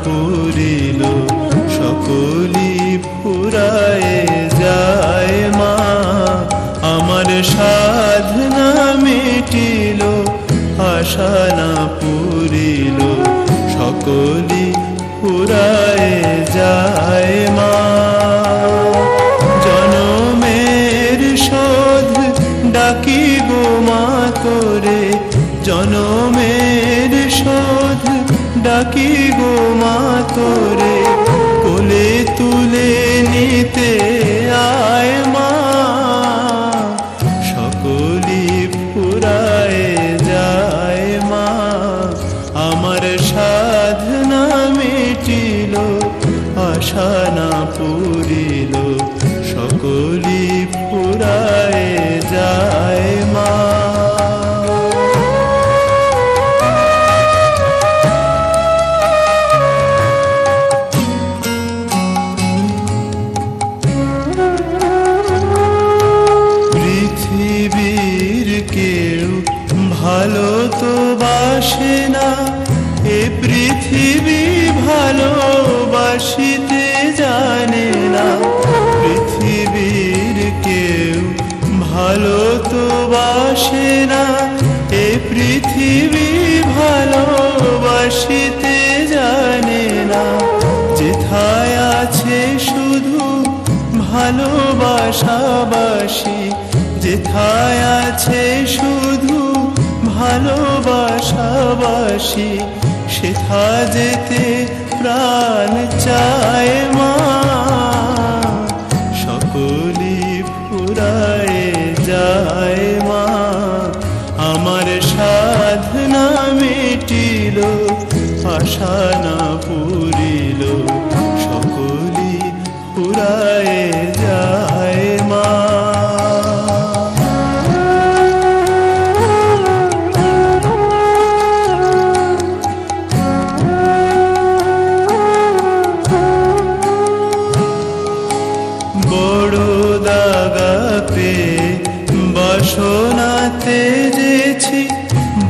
পুরিল সকলি ফুরায়ে যায় মা। আমার সাধনা মিটিল আশা না পুরিল সকলি ফুরায়ে যায় মা। জনমের শোধ ডাকি গো মা তোরে, জনমের শোধ ডাকি গো মা তোরে, কোলে তুলে নিতে আয় মা। সকলি ফুরায়ে যায় মা। আমার সাধনা মিটিল আশা না পুরিল সকলি ফুরায়ে যায় মা। পৃথিবীর কেউ ভালো তো বাসে না, এ পৃথিবী ভালোবাসিতে জানে না। পৃথিবীর কেউ ভালো তো বাসে না, এ পৃথিবী ভালোবাসিতে জানে না। যেথায় আছে শুধু ভালোবাসাবাসি, যেথায় আছে শুধু ভালোবাসাবাসি, সেথা যেতে প্রাণ চায় মা। সকলি ফুরায়ে যায় মা। আমার সাধনা মিটিল আশা না পুরিল সকলি ফুরায়ে যায় মা। বড় দাগা পেয়ে বাসনাতে যেছি,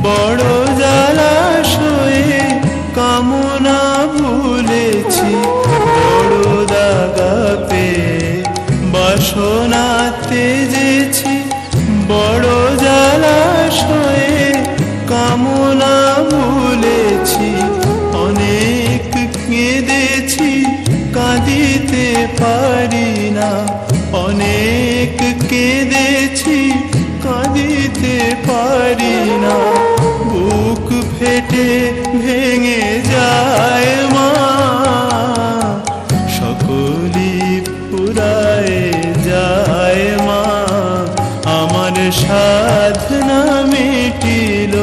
বড় জলাশয়ে কামনা ভুলেছি। বড় দাগা পেয়ে বাসনাতে যেছি, বড় জলাশয়ে কামনা ভুলেছি। অনেক কেঁদেছি কাঁদিতে পারি না, অনেক কেঁদেছি কাঁদিতে পারি না। বুক ফেটে ভেঙে যায় মা। সকলি ফুরায়ে যায় মা। আমার সাধনা মিটিল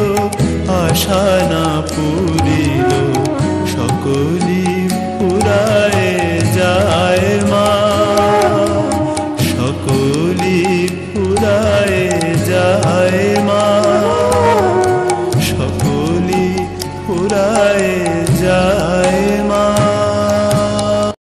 আশা না পুরিল